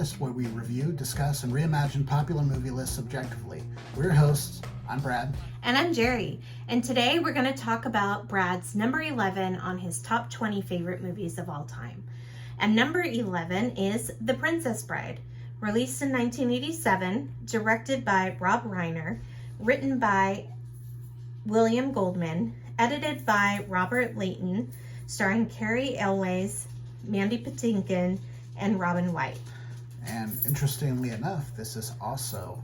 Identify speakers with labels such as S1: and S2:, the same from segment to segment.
S1: List, where we review, discuss, and reimagine popular movie lists objectively. We're your hosts. I'm Brad.
S2: And I'm Jerry. And today we're going to talk about Brad's number 11 on his top 20 favorite movies of all time. And number 11 is The Princess Bride, released in 1987, directed by Rob Reiner, written by William Goldman, edited by Robert Layton, starring Carrie Elways, Mandy Patinkin, and Robin White.
S1: And interestingly enough, this is also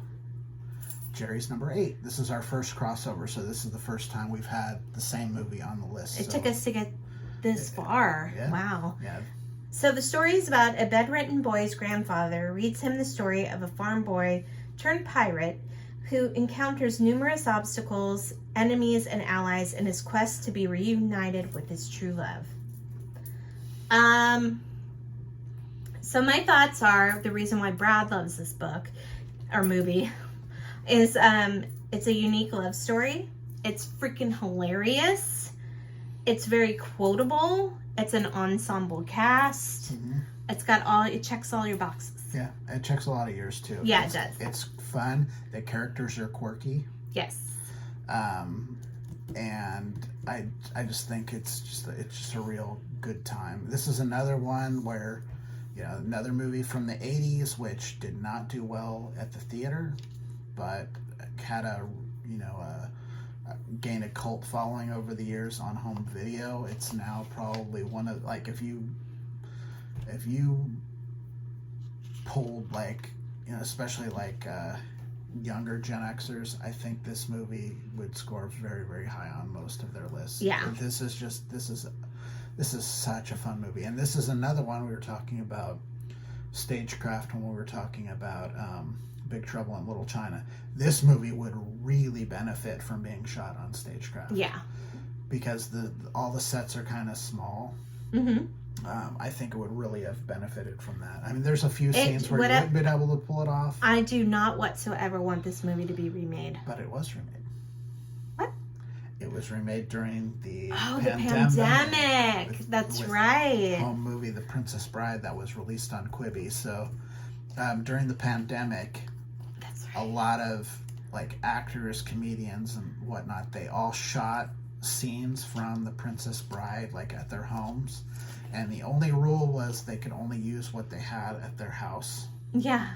S1: Jerry's number 8. This is our first crossover, so this is the first time we've had the same movie on the list.
S2: It took us to get this far.
S1: Yeah.
S2: Wow.
S1: Yeah.
S2: So the story is about a bedridden boy's grandfather reads him the story of a farm boy turned pirate who encounters numerous obstacles, enemies, and allies in his quest to be reunited with his true love. So my thoughts are, the reason why Brad loves this book or movie is it's a unique love story. It's freaking hilarious. It's very quotable. It's an ensemble cast. Mm-hmm. It checks all your boxes.
S1: Yeah, it checks a lot of yours too.
S2: Yeah, it does.
S1: It's fun. The characters are quirky.
S2: Yes.
S1: And I just think it's just a real good time. This is another one where, another movie from the 80s, which did not do well at the theater, but had gained a cult following over the years on home video. It's now probably one of, like, if you pulled, especially younger Gen Xers, I think this movie would score very, very high on most of their lists.
S2: Yeah.
S1: This is such a fun movie. And this is another one. We were talking about stagecraft when we were talking about Big Trouble in Little China. This movie would really benefit from being shot on stagecraft.
S2: Yeah.
S1: Because all the sets are kind of small.
S2: Mm-hmm.
S1: I think it would really have benefited from that. I mean, there's a few scenes where you wouldn't been able to pull it off.
S2: I do not whatsoever want this movie to be remade.
S1: But it was remade.
S2: What?
S1: It was remade during the
S2: pandemic. That's right.
S1: Home movie, The Princess Bride, that was released on Quibi. So during the pandemic,
S2: that's right,
S1: a lot of actors, comedians, and whatnot, they all shot scenes from The Princess Bride at their homes. And the only rule was they could only use what they had at their house.
S2: Yeah.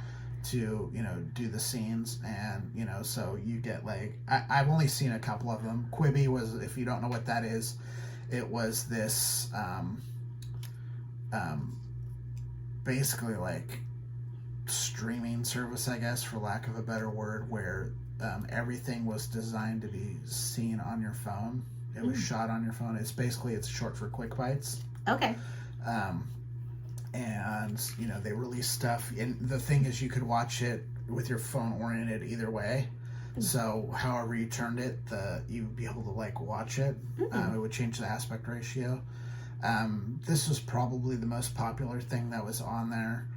S1: To, do the scenes. And, so you get I've only seen a couple of them. Quibi was, if you don't know what that is, it was this basically streaming service, I guess, for lack of a better word, where everything was designed to be seen on your phone. It was shot on your phone. It's short for Quick Bites.
S2: Okay.
S1: And they release stuff, and the thing is, you could watch it with your phone oriented either way. So however you turned it, you'd be able to watch it. It would change the aspect ratio. This was probably the most popular thing that was on there.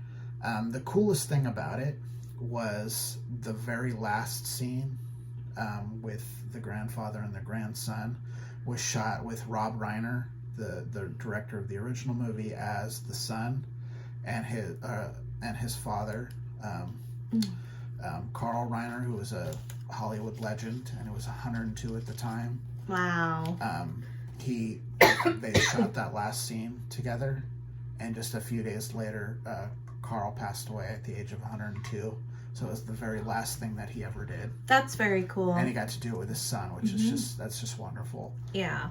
S1: The coolest thing about it was the very last scene with the grandfather and the grandson was shot with Rob Reiner, the director of the original movie, as the son, and his father, Carl Reiner, who was a Hollywood legend, and it was 102 at the time.
S2: Wow.
S1: They shot that last scene together, and just a few days later, Carl passed away at the age of 102. So it was the very last thing that he ever did.
S2: That's very cool.
S1: And he got to do it with his son, which is that's just wonderful.
S2: Yeah.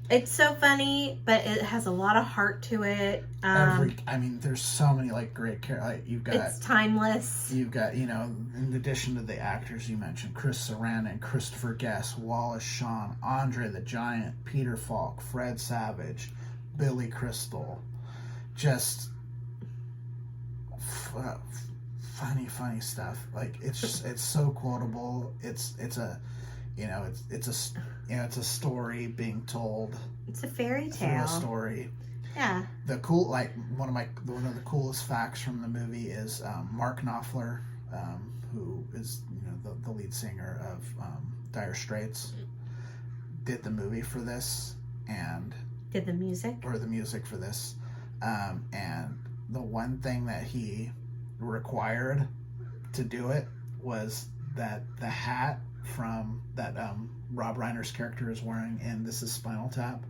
S2: It's so funny, but it has a lot of heart to it.
S1: There's so many great characters.
S2: It's timeless.
S1: You've got, in addition to the actors you mentioned, Chris Sarandon, Christopher Guest, Wallace Shawn, Andre the Giant, Peter Falk, Fred Savage, Billy Crystal. Just funny stuff. It's so quotable. It's a story being told.
S2: It's a fairy tale.
S1: Through a story.
S2: Yeah.
S1: The cool, one of the coolest facts from the movie is Mark Knopfler, who is the lead singer of Dire Straits, did the movie for this and
S2: did the music
S1: for this, and the one thing that he required to do it was that the hat from that Rob Reiner's character is wearing in This Is Spinal Tap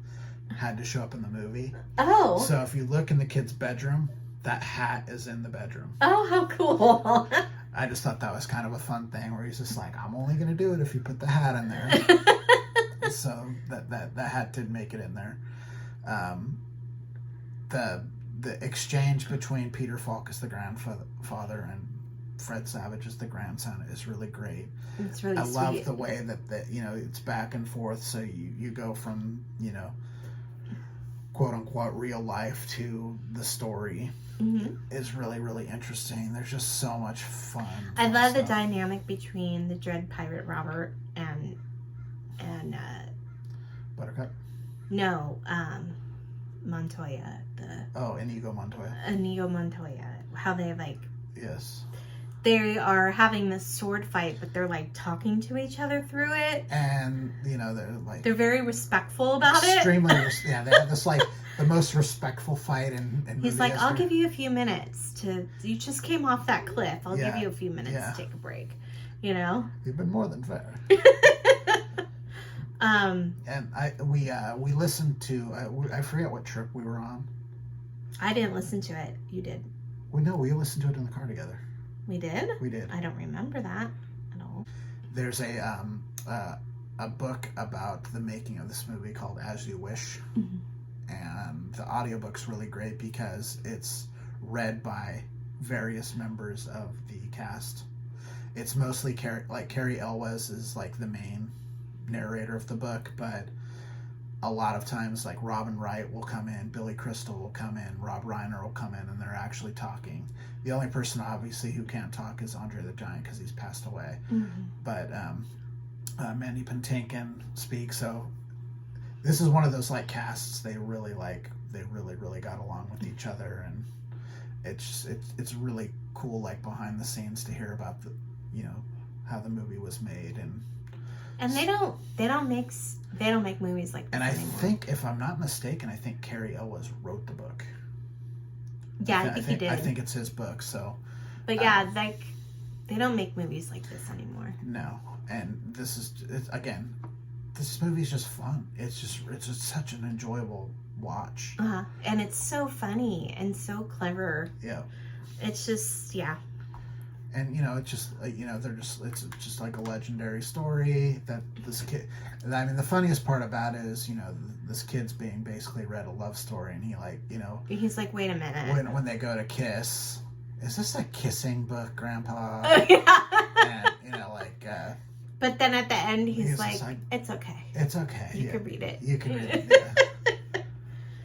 S1: had to show up in the movie.
S2: Oh.
S1: So if you look in the kid's bedroom, that hat is in the bedroom.
S2: Oh, how cool.
S1: I just thought that was kind of a fun thing where he's just like, I'm only going to do it if you put the hat in there. So that hat did make it in there. The exchange between Peter Falk as the grandfather and Fred Savage as the grandson is really great.
S2: It's really sweet.
S1: I love the way that it's back and forth. So you go from, quote unquote real life to the story. Is really, really interesting. There's just so much fun.
S2: I love the dynamic between the Dread Pirate Robert and
S1: Buttercup?
S2: No, Montoya.
S1: Inigo Montoya.
S2: Inigo Montoya. How they
S1: Yes.
S2: They are having this sword fight, but they're talking to each other through it.
S1: And they're
S2: very respectful about
S1: extremely,
S2: it.
S1: Yeah, they have this the most respectful fight in
S2: He's like, I'll give you a few minutes you just came off that cliff. I'll give you a few minutes to take a break.
S1: You've been more than fair. And we listened to I forget what trip we were on.
S2: I didn't listen to it. You did.
S1: We listened to it in the car together.
S2: We did?
S1: We did.
S2: I don't remember that at all.
S1: There's a book about the making of this movie called As You Wish. And the audiobook's really great because it's read by various members of the cast. It's mostly Carrie Elwes is the main narrator of the book, but a lot of times Robin Wright will come in, Billy Crystal will come in, Rob Reiner will come in, and they're actually talking. The only person obviously who can't talk is Andre the Giant because he's passed away. But Mandy Patinkin speaks. So this is one of those casts they really really got along with each other, and it's really cool behind the scenes to hear about the how the movie was made. And
S2: they don't make movies like this
S1: and I
S2: anymore.
S1: think, if I'm not mistaken, I think Carrie Elwes wrote the book.
S2: Yeah, I think he did.
S1: I think it's his book. So,
S2: but yeah, they don't make movies like this anymore.
S1: No, and this movie's just fun. It's just such an enjoyable watch.
S2: And it's so funny and so clever.
S1: Yeah.
S2: It's just
S1: And it's just it's just a legendary story that this kid. I mean, the funniest part about it is this kid's being basically read a love story, and
S2: he's like, wait a minute.
S1: When they go to kiss, is this a kissing book, Grandpa?
S2: Oh, yeah.
S1: And
S2: But then at the end, he's like, it's okay.
S1: It's okay.
S2: You can read it.
S1: You can read it.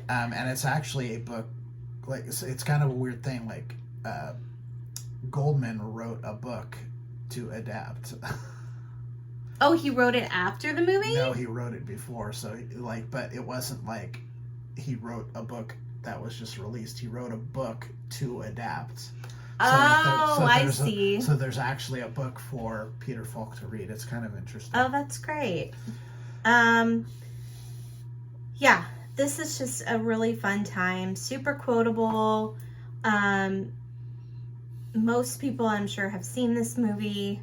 S1: Yeah. And it's actually a book. It's kind of a weird thing. Goldman wrote a book to adapt.
S2: Oh, he wrote it after the movie?
S1: No, he wrote it before. So, but it wasn't he wrote a book that was just released. He wrote a book to adapt.
S2: I see.
S1: So there's actually a book for Peter Falk to read. It's kind of interesting.
S2: Oh, that's great. Yeah, this is just a really fun time. Super quotable. Most people, I'm sure, have seen this movie,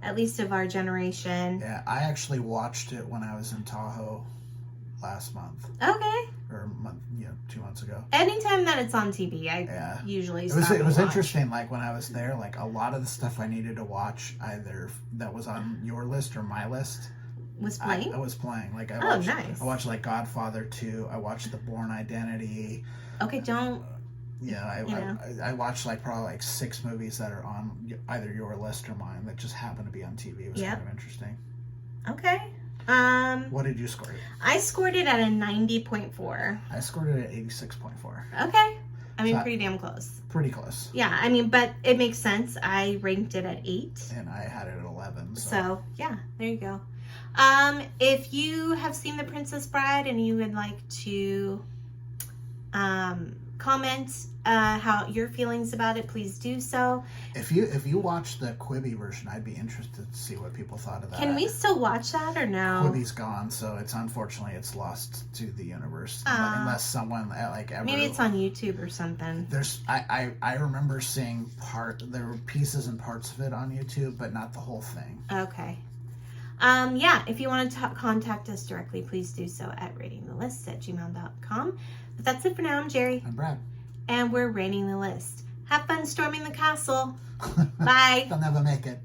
S2: at least of our generation.
S1: Yeah, I actually watched it when I was in Tahoe last month.
S2: Okay.
S1: Or 2 months ago.
S2: Anytime that it's on TV, I usually
S1: stop. It was interesting. When I was there, a lot of the stuff I needed to watch, either that was on your list or my list,
S2: was playing.
S1: I was playing.
S2: Nice.
S1: I watched Godfather 2. I watched The Bourne Identity.
S2: Okay, don't.
S1: I watched probably 6 movies that are on either your list or mine that just happen to be on TV. It was kind of interesting.
S2: Okay.
S1: What did you score it?
S2: I scored it at a 90.4.
S1: I scored it at 86.4.
S2: Okay. Pretty damn close.
S1: Pretty close.
S2: Yeah, but it makes sense. I ranked it at 8.
S1: And I had it at 11.
S2: So yeah, there you go. If you have seen The Princess Bride and you would like to comment how your feelings about it, please do so.
S1: If you watch the Quibi version, I'd be interested to see what people thought of that.
S2: Can we still watch that or no?
S1: Quibi's gone, so it's unfortunately it's lost to the universe unless someone like ever.
S2: Maybe it's on YouTube or something.
S1: I remember seeing there were pieces and parts of it on YouTube, but not the whole thing.
S2: Okay. If you want to contact us directly, please do so at ratingthelist@gmail.com. But that's it for now. I'm Jerry.
S1: I'm Brad.
S2: And we're rating the list. Have fun storming the castle. Bye.
S1: They'll never make it.